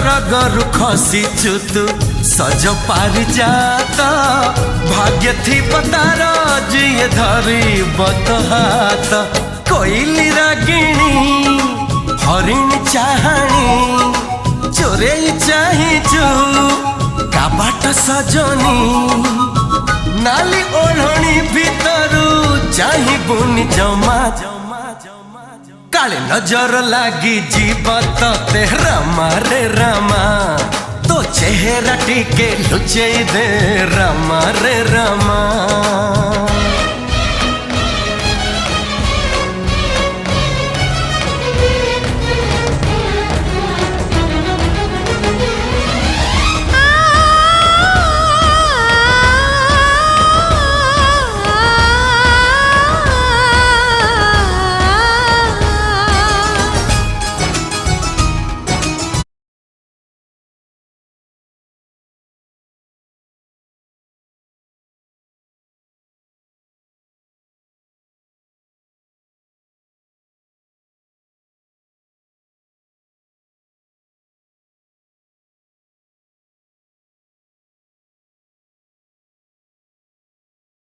रगरु खसीचु तू सज पारिजात भाग्य थी पतार जिए धरी बत हाथ कोइली रागिणी हरिणी चाहाणी चोरे चाहिचु काबाट सजनी नाली ओढ़णी भीतरू चाही बुनी जमा काले नजर लागी जीवत ते रामा रे रामा तो चेहरा टिके लुचे दे रामा रे रामा।